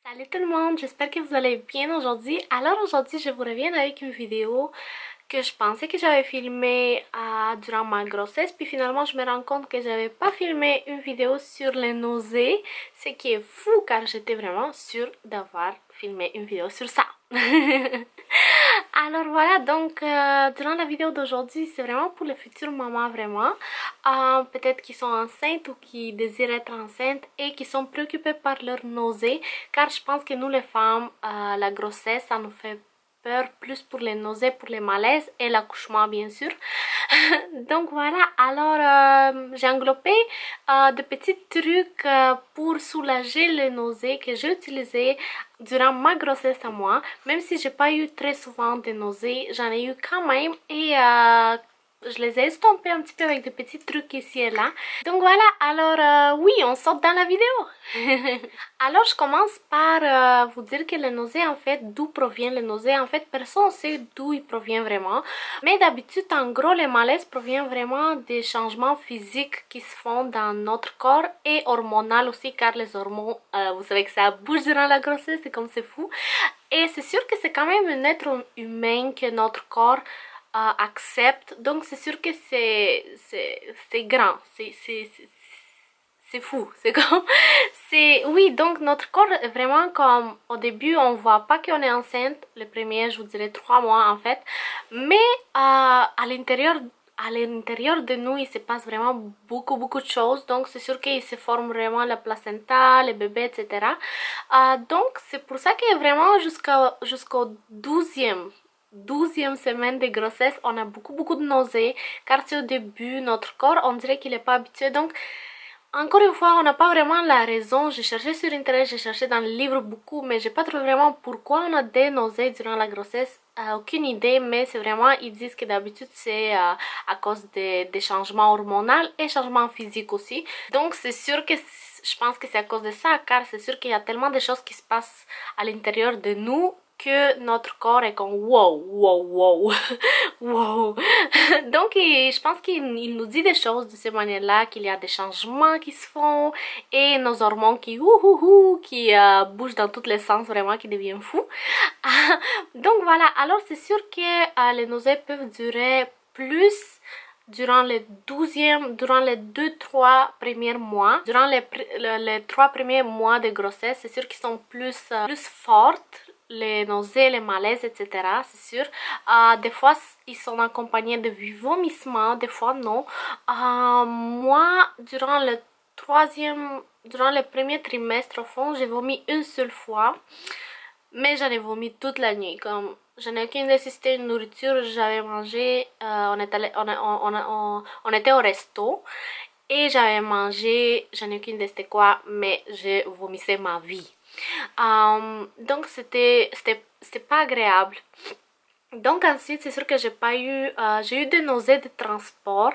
Salut tout le monde, j'espère que vous allez bien aujourd'hui. Alors aujourd'hui je vous reviens avec une vidéo que je pensais que j'avais filmée durant ma grossesse, puis finalement je me rends compte que j'avais pas filmé une vidéo sur les nausées, ce qui est fou car j'étais vraiment sûre d'avoir filmé une vidéo sur ça. Alors voilà, donc durant la vidéo d'aujourd'hui, c'est vraiment pour les futures mamans vraiment, peut-être qui sont enceintes ou qui désirent être enceintes et qui sont préoccupées par leurs nausées, car je pense que nous les femmes, la grossesse, ça nous fait peur plus pour les nausées, pour les malaises et l'accouchement bien sûr. Donc voilà, alors j'ai englobé de petits trucs pour soulager les nausées que j'ai utilisés durant ma grossesse à moi. Même si j'ai pas eu très souvent de nausées, j'en ai eu quand même et je les ai estompées un petit peu avec des petits trucs ici et là. Donc voilà, alors oui, on saute dans la vidéo. Alors je commence par vous dire que les nausées, en fait, d'où proviennent les nausées. En fait, personne ne sait d'où ils proviennent vraiment. Mais d'habitude, en gros, les malaises proviennent vraiment des changements physiques qui se font dans notre corps et hormonal aussi, car les hormones, vous savez que ça bouge durant la grossesse, c'est comme c'est fou. Et c'est sûr que c'est quand même un être humain que notre corps accepte, donc c'est sûr que c'est grand, c'est fou, c'est comme, c'est, oui, donc notre corps est vraiment comme, au début on voit pas qu'on est enceinte, les premiers, je vous dirais 3 mois en fait, mais à l'intérieur de nous, il se passe vraiment beaucoup de choses, donc c'est sûr qu'il se forme vraiment la placenta, les bébés, etc. Donc c'est pour ça que vraiment jusqu'au 12e semaine de grossesse, on a beaucoup de nausées, car c'est au début, notre corps, on dirait qu'il n'est pas habitué, donc encore une fois, on n'a pas vraiment la raison. J'ai cherché sur internet, j'ai cherché dans le livre beaucoup, mais j'ai pas trouvé vraiment pourquoi on a des nausées durant la grossesse. Aucune idée, mais c'est vraiment, ils disent que d'habitude c'est à cause des changements hormonaux et changements physiques aussi. Donc c'est sûr que je pense que c'est à cause de ça, car c'est sûr qu'il y a tellement de choses qui se passent à l'intérieur de nous que notre corps est comme wow. Wow. Donc je pense qu'il nous dit des choses de cette manière-là, qu'il y a des changements qui se font et nos hormones qui bougent dans tous les sens, vraiment qui deviennent fous. Donc voilà, alors c'est sûr que les nausées peuvent durer plus durant les 2-3 premiers mois. Durant les 3 premiers mois de grossesse, c'est sûr qu'ils sont plus fortes, les nausées, les malaises, etc. C'est sûr. Des fois, ils sont accompagnés de vomissements, des fois non. Moi, durant le premier trimestre, au fond, j'ai vomi une seule fois. Mais j'en ai vomi toute la nuit. Comme je n'ai aucune nécessité de nourriture, j'avais mangé, on était au resto et j'avais mangé, je n'ai aucune idée c'était quoi, mais j'ai vomissé ma vie. Donc c'était pas agréable. Donc ensuite c'est sûr que j'ai eu des nausées de transport.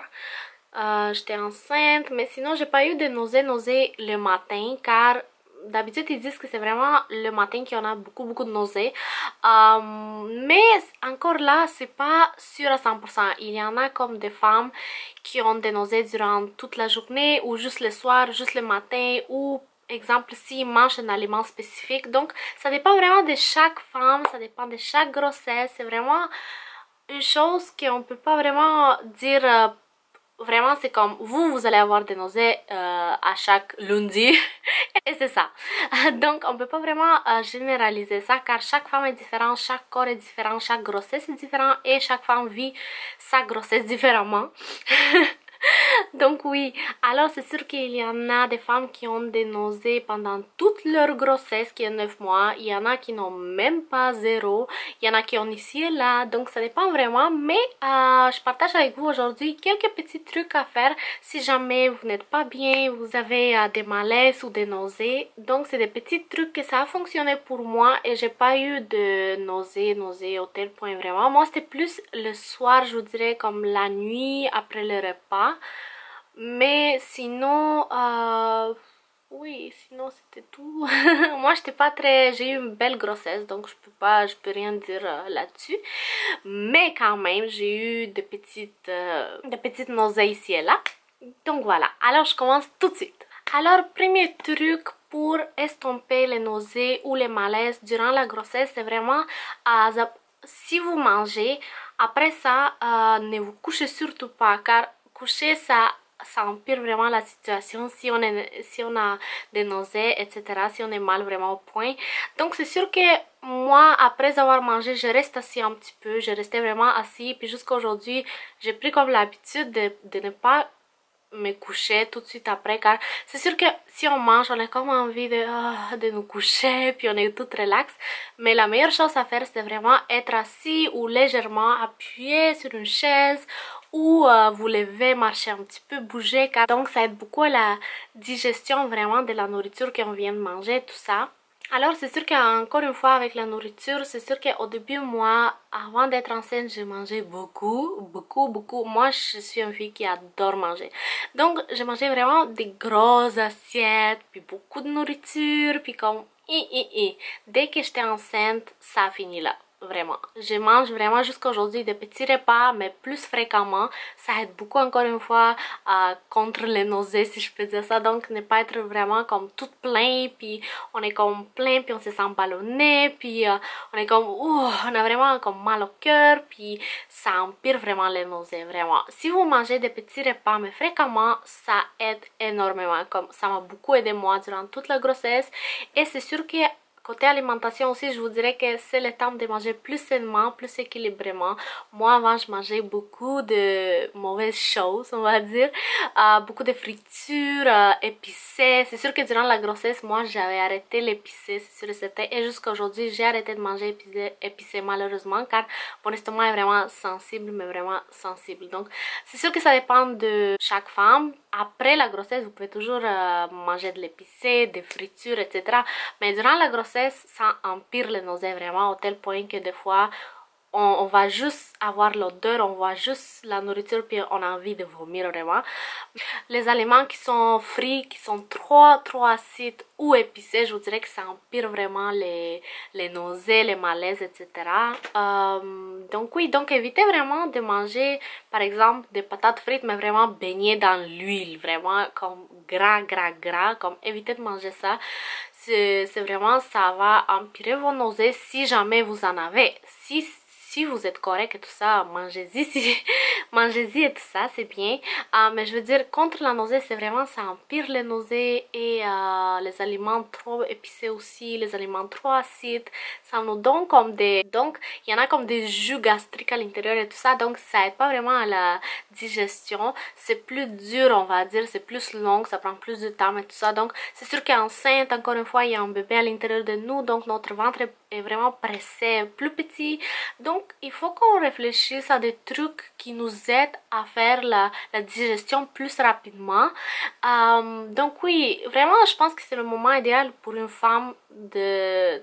J'étais enceinte, mais sinon j'ai pas eu de nausées le matin, car d'habitude ils disent que c'est vraiment le matin qu'il y en a beaucoup de nausées, mais encore là c'est pas sûr à 100%. Il y en a comme des femmes qui ont des nausées durant toute la journée ou juste le soir, juste le matin, ou exemple s'ils mangent un aliment spécifique. Donc ça dépend vraiment de chaque femme, ça dépend de chaque grossesse. C'est vraiment une chose qu'on peut pas vraiment dire. Vraiment, c'est comme vous allez avoir des nausées à chaque lundi et c'est ça. Donc, on peut pas vraiment généraliser ça, car chaque femme est différente, chaque corps est différent, chaque grossesse est différente et chaque femme vit sa grossesse différemment. Donc oui, alors c'est sûr qu'il y en a des femmes qui ont des nausées pendant toute leur grossesse qui est 9 mois. Il y en a qui n'ont même pas 0. Il y en a qui ont ici et là. Donc ça dépend vraiment. Mais je partage avec vous aujourd'hui quelques petits trucs à faire si jamais vous n'êtes pas bien, vous avez des malaises ou des nausées. Donc c'est des petits trucs que ça a fonctionné pour moi et j'ai pas eu de nausées au tel point vraiment. Moi c'était plus le soir, je vous dirais, comme la nuit après le repas. Mais sinon, oui, sinon c'était tout. Moi j'étais pas très, j'ai eu une belle grossesse, donc je peux rien dire là-dessus. Mais quand même, j'ai eu des petites nausées ici et là. Donc voilà, alors je commence tout de suite. Alors, premier truc pour estomper les nausées ou les malaises durant la grossesse, c'est vraiment si vous mangez, après ça, ne vous couchez surtout pas car coucher ça empire vraiment la situation si on a des nausées, etc., si on est mal vraiment au point. Donc c'est sûr que moi, après avoir mangé, je reste assis un petit peu, je restais vraiment assis, puis jusqu'à aujourd'hui, j'ai pris comme l'habitude de ne pas me coucher tout de suite après car c'est sûr que si on mange on a comme envie de nous coucher puis on est tout relax, mais la meilleure chose à faire c'est vraiment être assis ou légèrement appuyé sur une chaise ou vous lever, marcher un petit peu, bouger car donc ça aide beaucoup à la digestion vraiment de la nourriture qu'on vient de manger, tout ça. Alors c'est sûr qu'encore une fois avec la nourriture, c'est sûr qu'au début moi, avant d'être enceinte, je mangeais beaucoup. Moi je suis une fille qui adore manger. Donc je mangeais vraiment des grosses assiettes, puis beaucoup de nourriture, puis comme dès que j'étais enceinte, ça a fini là. Vraiment. Je mange vraiment jusqu'à aujourd'hui des petits repas, mais plus fréquemment. Ça aide beaucoup encore une fois contre les nausées, si je peux dire ça. Donc ne pas être vraiment comme tout plein, puis on est comme plein, puis on se sent ballonné, puis on est comme, on a vraiment comme mal au cœur, puis ça empire vraiment les nausées, vraiment. Si vous mangez des petits repas, mais fréquemment, ça aide énormément. Comme ça m'a beaucoup aidé moi durant toute la grossesse, et c'est sûr que côté alimentation aussi, je vous dirais que c'est le temps de manger plus sainement, plus équilibrément. Moi, avant, je mangeais beaucoup de mauvaises choses, on va dire. Beaucoup de fritures, épicées. C'est sûr que durant la grossesse, moi, j'avais arrêté l'épicé, c'est sûr et certain. Et jusqu'à aujourd'hui, j'ai arrêté de manger épicé, malheureusement, car mon estomac est vraiment sensible, mais vraiment sensible. Donc, c'est sûr que ça dépend de chaque femme. Après la grossesse, vous pouvez toujours manger de l'épicé, des fritures, etc. Mais durant la grossesse, ça empire les nausées vraiment au tel point que des fois, on va juste avoir l'odeur, on voit juste la nourriture puis on a envie de vomir vraiment. Les aliments qui sont frits, qui sont trop acides ou épicés, je vous dirais que ça empire vraiment les nausées, les malaises, etc. Donc oui, donc évitez vraiment de manger par exemple des patates frites mais vraiment baignées dans l'huile, vraiment comme gras, comme évitez de manger ça. C'est vraiment, ça va empirer vos nausées si jamais vous en avez. Si vous êtes correct et tout ça, mangez-y mangez-y et tout ça, c'est bien. Mais je veux dire, contre la nausée, c'est vraiment, ça empire les nausées et les aliments trop épicés aussi, les aliments trop acides, ça nous donne comme des... Donc, il y en a comme des jus gastriques à l'intérieur et tout ça, donc ça aide pas vraiment à la digestion. C'est plus dur, on va dire, c'est plus long, ça prend plus de temps et tout ça. Donc, c'est sûr qu'enceinte, encore une fois, il y a un bébé à l'intérieur de nous, donc notre ventre est vraiment pressé, plus petit. Donc, il faut qu'on réfléchisse à des trucs qui nous aident à faire la digestion plus rapidement. Donc oui, vraiment, je pense que c'est le moment idéal pour une femme de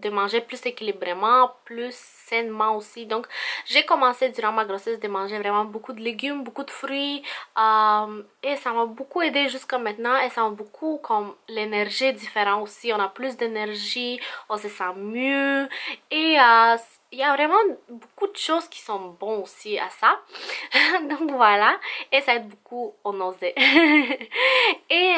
manger plus équilibrément, plus sainement aussi. Donc j'ai commencé durant ma grossesse de manger vraiment beaucoup de légumes, beaucoup de fruits, et ça m'a beaucoup aidé jusqu'à maintenant, et ça m'a beaucoup comme l'énergie différente aussi, on a plus d'énergie, on se sent mieux, et il y a vraiment beaucoup de choses qui sont bonnes aussi à ça. Donc voilà, et ça aide beaucoup aux nausées. Et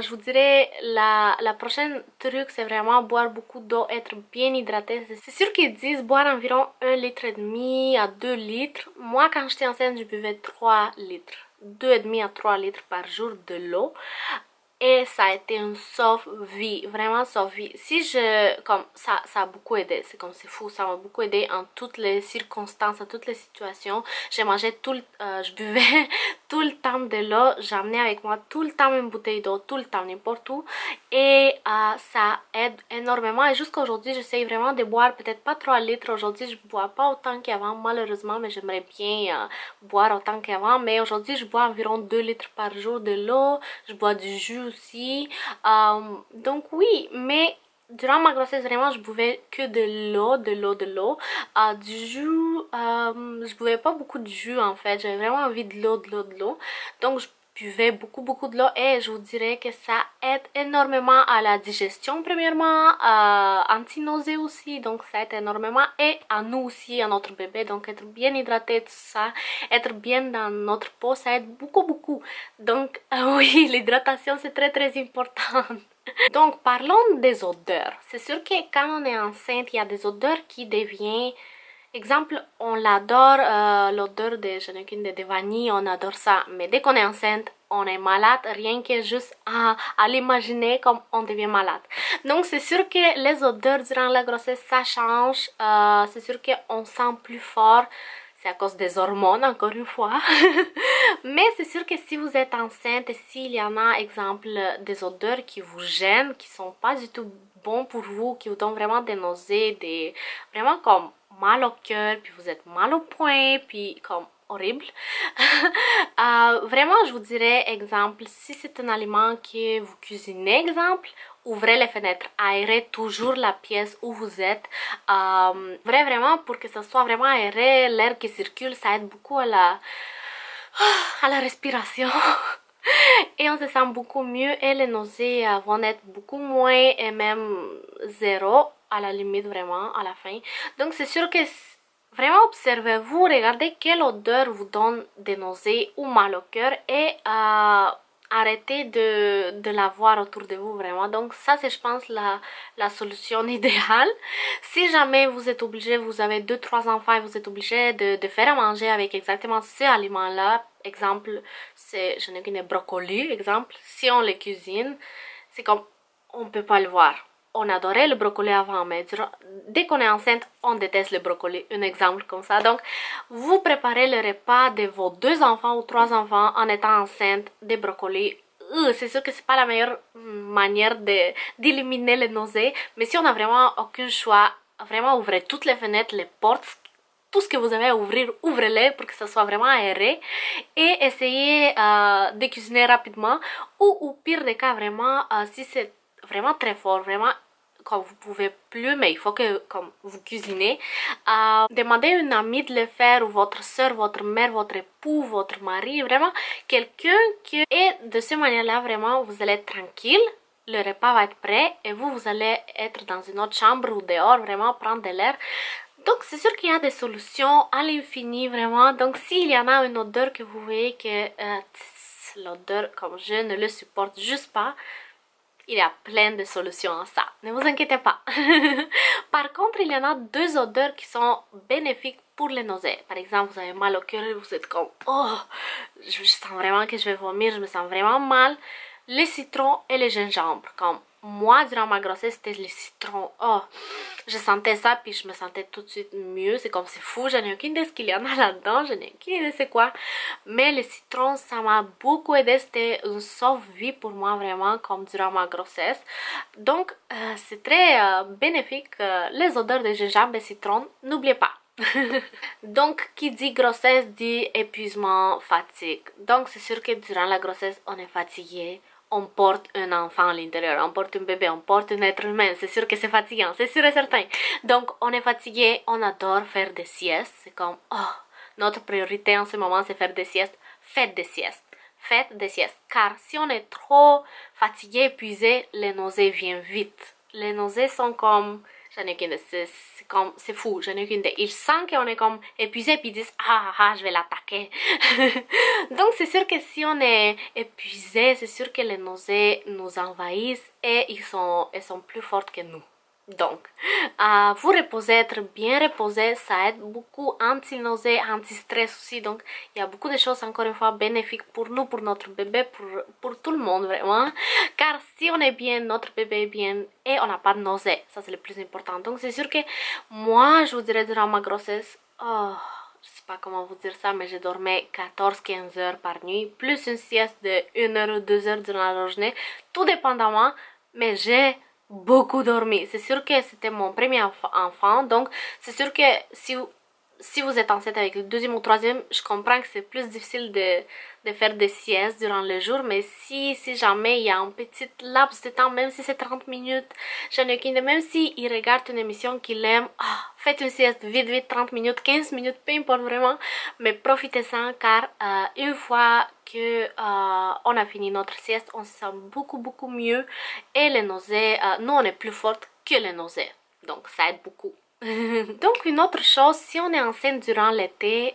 je vous dirais, la prochaine truc, c'est vraiment boire beaucoup d'eau, être bien hydraté. C'est sûr qu'ils disent boire environ 1,5 litre à 2 litres. Moi, quand j'étais enceinte, je buvais 3 litres. 2,5 à 3 litres par jour de l'eau. Et ça a été une sauve-vie, vraiment sauve-vie. Comme ça a beaucoup aidé, c'est comme c'est fou, ça m'a beaucoup aidé en toutes les circonstances, en toutes les situations. Je buvais tout le temps de l'eau, j'amenais avec moi tout le temps une bouteille d'eau, tout le temps, n'importe où. Et ça aide énormément. Et jusqu'à aujourd'hui, j'essaye vraiment de boire peut-être pas 3 litres. Aujourd'hui, je bois pas autant qu'avant, malheureusement, mais j'aimerais bien boire autant qu'avant. Mais aujourd'hui, je bois environ 2 litres par jour de l'eau, je bois du jus aussi. Donc oui, mais durant ma grossesse vraiment je buvais que de l'eau. Du jus, je buvais pas beaucoup de jus en fait, j'avais vraiment envie de l'eau. Donc buvez beaucoup de l'eau et je vous dirais que ça aide énormément à la digestion premièrement, anti-nausée aussi, donc ça aide énormément et à nous aussi, à notre bébé, donc être bien hydraté, tout ça, être bien dans notre peau, ça aide beaucoup. Donc oui, l'hydratation c'est très important. Donc parlons des odeurs. C'est sûr que quand on est enceinte, il y a des odeurs qui deviennent... Exemple, on l'adore, l'odeur de vanille, on adore ça. Mais dès qu'on est enceinte, on est malade, rien que juste à l'imaginer comme on devient malade. Donc c'est sûr que les odeurs durant la grossesse, ça change. C'est sûr qu'on sent plus fort. C'est à cause des hormones, encore une fois. Mais c'est sûr que si vous êtes enceinte et s'il y en a, exemple, des odeurs qui vous gênent, qui sont pas du tout bons pour vous, qui vous donnent vraiment des nausées, vraiment comme mal au cœur, puis vous êtes mal au poing, puis comme horrible. Vraiment, je vous dirais, exemple, si c'est un aliment que vous cuisinez, exemple, ouvrez les fenêtres, aérez toujours la pièce où vous êtes. Vraiment, pour que ça soit vraiment aéré, l'air qui circule, ça aide beaucoup à la respiration. Et on se sent beaucoup mieux et les nausées vont être beaucoup moins et même zéro à la limite vraiment à la fin. Donc c'est sûr que vraiment observez-vous, regardez quelle odeur vous donne des nausées ou mal au cœur et arrêtez de la voir autour de vous vraiment. Donc ça c'est je pense la solution idéale. Si jamais vous êtes obligé, vous avez 2-3 enfants et vous êtes obligé de faire à manger avec exactement ces aliments là, exemple, c'est je n'ai qu'une brocoli, exemple, si on les cuisine, c'est comme on peut pas le voir. On adorait le brocoli avant, mais dès qu'on est enceinte, on déteste le brocoli. Un exemple comme ça. Donc, vous préparez le repas de vos 2 enfants ou 3 enfants en étant enceinte des brocolis. C'est sûr que c'est pas la meilleure manière d'éliminer les nausées, mais si on n'a vraiment aucun choix, vraiment ouvrez toutes les fenêtres, les portes, tout ce que vous avez à ouvrir, ouvrez-les pour que ça soit vraiment aéré et essayez de cuisiner rapidement ou au pire des cas vraiment si c'est vraiment très fort, vraiment quand vous pouvez plus mais il faut que comme vous cuisinez, demandez à une amie de le faire ou votre soeur, votre mère, votre époux, votre mari, vraiment quelqu'un qui... Et de cette manière-là vraiment vous allez être tranquille. Le repas va être prêt et vous allez être dans une autre chambre ou dehors, vraiment prendre de l'air. Donc c'est sûr qu'il y a des solutions à l'infini vraiment. Donc s'il y en a une odeur que vous voyez que l'odeur comme je ne le supporte juste pas, il y a plein de solutions à ça. Ne vous inquiétez pas. Par contre, il y en a 2 odeurs qui sont bénéfiques pour les nausées. Par exemple, vous avez mal au cœur et vous êtes comme oh, je sens vraiment que je vais vomir, je me sens vraiment mal. Les citrons et les gingembre. Comme moi, durant ma grossesse, c'était les citrons. Oh, je sentais ça, puis je me sentais tout de suite mieux. C'est comme c'est fou, je n'ai aucune idée de ce qu'il y en a là-dedans. Je n'ai aucune idée c'est quoi. Mais les citrons, ça m'a beaucoup aidé. C'était une sauve-vie pour moi, vraiment, comme durant ma grossesse. Donc, c'est très bénéfique. Les odeurs de gingembre et citron, n'oubliez pas. Donc qui dit grossesse dit épuisement, fatigue. Donc c'est sûr que durant la grossesse on est fatigué, on porte un enfant à l'intérieur, on porte un bébé, on porte un être humain, c'est sûr que c'est fatigant, c'est sûr et certain. Donc on est fatigué, on adore faire des siestes, c'est comme oh, notre priorité en ce moment c'est faire des siestes. Faites des siestes, faites des siestes, car si on est trop fatigué, épuisé, les nausées viennent vite. Les nausées sont comme... J'en ai aucune idée, c'est fou, j'en ai aucune idée. Ils sentent qu'on est comme épuisé puis ils disent je vais l'attaquer. Donc c'est sûr que si on est épuisé, c'est sûr que les nausées nous envahissent et elles sont plus fortes que nous. Donc, vous reposer, être bien reposé, ça aide beaucoup, anti-nausée, anti-stress aussi. Donc, il y a beaucoup de choses, encore une fois, bénéfiques pour nous, pour notre bébé, pour tout le monde, vraiment. Car si on est bien, notre bébé est bien et on n'a pas de nausée, ça c'est le plus important. Donc, c'est sûr que moi, je vous dirais durant ma grossesse, je sais pas comment vous dire ça, mais je dormais 14-15 heures par nuit, plus une sieste de 1 heure ou 2 heures durant la journée, tout dépendamment, mais j'ai beaucoup dormi. C'est sûr que c'était mon premier enfant, donc c'est sûr que si vous êtes enceinte avec le deuxième ou troisième, je comprends que c'est plus difficile de faire des siestes durant le jour, mais si jamais il y a un petit laps de temps, même si c'est 30 minutes, j'en ai aucune idée, même s'il regarde une émission qu'il aime, faites une sieste vite, vite, 30 minutes, 15 minutes, peu importe vraiment, mais profitez-en car une fois que on a fini notre sieste, on se sent beaucoup mieux et les nausées, nous on est plus fortes que les nausées, donc ça aide beaucoup. Donc une autre chose, si on est enceinte durant l'été,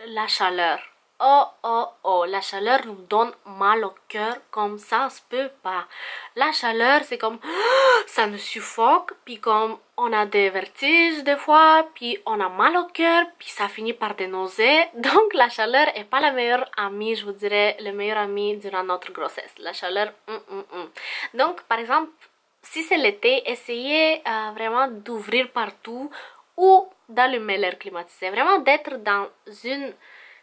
la chaleur. Oh, la chaleur nous donne mal au cœur comme ça se peut pas. La chaleur, c'est comme ça nous suffoque, puis comme on a des vertiges des fois, puis on a mal au cœur, puis ça finit par des nausées. Donc la chaleur est pas la meilleure amie, je vous dirais, le meilleur ami durant notre grossesse. La chaleur, Donc par exemple, si c'est l'été, essayez vraiment d'ouvrir partout ou d'allumer l'air climatisé. Vraiment d'être dans une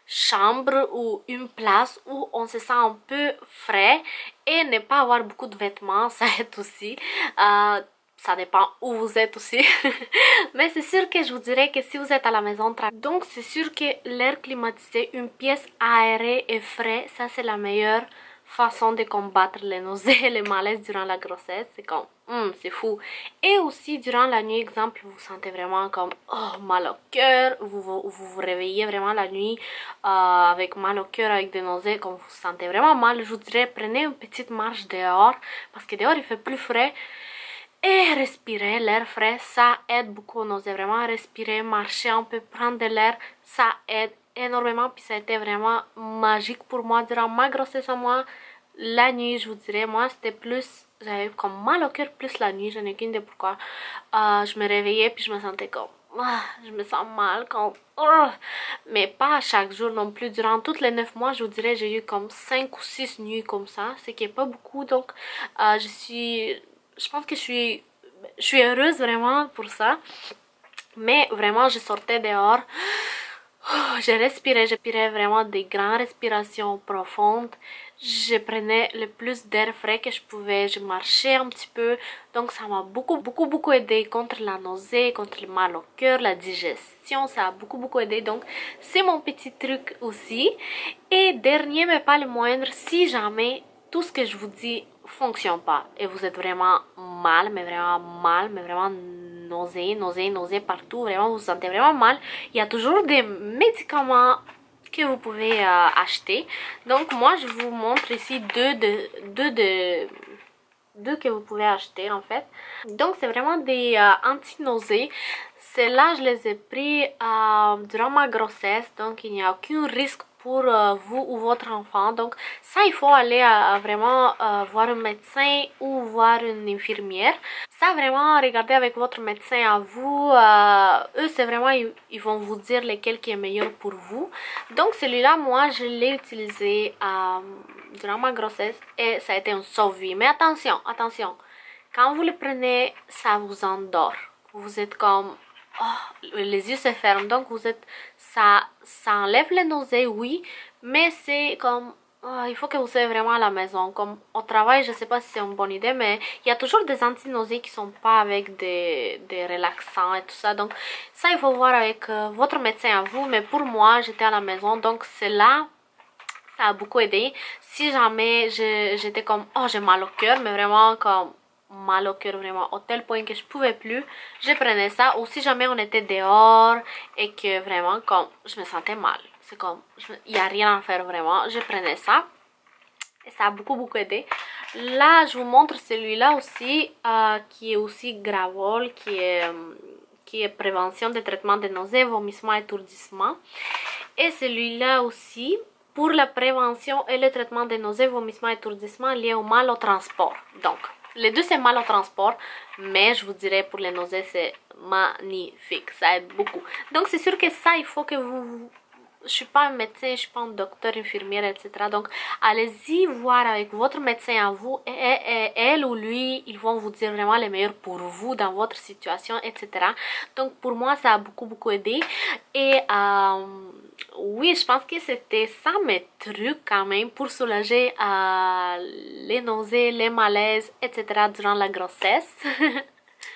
chambre ou une place où on se sent un peu frais et ne pas avoir beaucoup de vêtements, ça aide aussi. Ça dépend où vous êtes aussi. Mais c'est sûr que je vous dirais que si vous êtes à la maison, donc c'est sûr que l'air climatisé, une pièce aérée et frais, ça c'est la meilleure façon de combattre les nausées et les malaises durant la grossesse. C'est comme, c'est fou. Et aussi durant la nuit, exemple, vous sentez vraiment comme mal au cœur, vous réveillez vraiment la nuit avec mal au cœur, avec des nausées, comme vous sentez vraiment mal, je vous dirais prenez une petite marche dehors, parce que dehors il fait plus frais. Et respirer l'air frais, ça aide beaucoup aux nausées. Vraiment respirer, marcher un peu, prendre de l'air, ça aide énormément. Puis ça a été vraiment magique pour moi durant ma grossesse à moi. La nuit, je vous dirais, moi c'était plus, j'avais comme mal au cœur plus la nuit, je n'ai aucune idée pourquoi. Je me réveillais puis je me sentais comme, je me sens mal, comme, mais pas à chaque jour non plus. Durant toutes les 9 mois, je vous dirais, j'ai eu comme 5 ou 6 nuits comme ça, ce qui est pas beaucoup. Donc je pense que je suis heureuse vraiment pour ça. Mais vraiment, je sortais dehors. Je respirais vraiment des grandes respirations profondes. Je prenais le plus d'air frais que je pouvais. Je marchais un petit peu. Donc ça m'a beaucoup aidé contre la nausée, contre le mal au cœur, la digestion. Ça a beaucoup aidé. Donc c'est mon petit truc aussi. Et dernier mais pas le moindre, si jamais tout ce que je vous dis fonctionne pas et vous êtes vraiment mal, mais vraiment nausée partout, vraiment vous vous sentez vraiment mal, il y a toujours des médicaments que vous pouvez acheter. Donc moi je vous montre ici deux que vous pouvez acheter en fait. Donc c'est vraiment des anti-nausées. Celles-là je les ai pris durant ma grossesse, donc il n'y a aucun risque pour vous ou votre enfant. Donc ça il faut aller vraiment voir un médecin ou voir une infirmière. Ça vraiment regardez avec votre médecin à vous. Eux c'est vraiment ils vont vous dire lequel qui est meilleur pour vous. Donc celui-là moi je l'ai utilisé durant ma grossesse et ça a été un sauve-vie. Mais attention, quand vous le prenez ça vous endort. Vous êtes comme les yeux se ferment, donc vous êtes ça enlève les nausées, oui, mais c'est comme il faut que vous soyez vraiment à la maison. Comme au travail, je sais pas si c'est une bonne idée, mais il y a toujours des anti-nausées qui sont pas avec des relaxants et tout ça. Donc ça il faut voir avec votre médecin à vous. Mais pour moi j'étais à la maison, donc c'est là ça a beaucoup aidé. Si jamais j'étais comme j'ai mal au cœur, mais vraiment comme mal au cœur vraiment au tel point que je pouvais plus, je prenais ça. Ou si jamais on était dehors et que vraiment comme je me sentais mal, c'est comme il n'y a rien à faire vraiment, je prenais ça et ça a beaucoup aidé. Là je vous montre celui-là aussi qui est aussi Gravol, qui est prévention de traitement de nausées, vomissements, étourdissements. Et celui-là aussi pour la prévention et le traitement des nausées, vomissements, étourdissements liés au mal au transport. Donc les deux c'est mal au transport, mais je vous dirais pour les nausées c'est magnifique, ça aide beaucoup. Donc c'est sûr que ça il faut que je suis pas un médecin, je suis pas un docteur, infirmière, etc. Donc allez-y voir avec votre médecin à vous et elle ou lui, ils vont vous dire vraiment les meilleurs pour vous dans votre situation, etc. Donc pour moi ça a beaucoup aidé. Et oui, je pense que c'était ça mes trucs quand même pour soulager les nausées, les malaises, etc. durant la grossesse.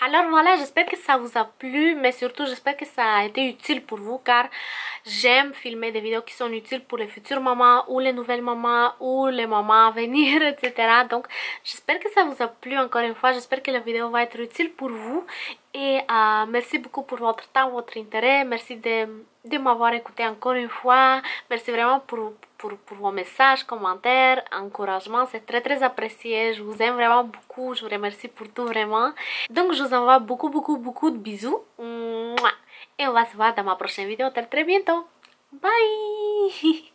Alors voilà, j'espère que ça vous a plu, mais surtout j'espère que ça a été utile pour vous car j'aime filmer des vidéos qui sont utiles pour les futures mamans ou les nouvelles mamans ou les mamans à venir, etc. Donc j'espère que ça vous a plu encore une fois, j'espère que la vidéo va être utile pour vous et merci beaucoup pour votre temps, votre intérêt, merci de m'avoir écouté encore une fois, merci vraiment pour vos messages, commentaires, encouragements, c'est très apprécié, je vous aime vraiment beaucoup, je vous remercie pour tout vraiment. Donc je vous envoie beaucoup de bisous, et on va se voir dans ma prochaine vidéo très bientôt, bye.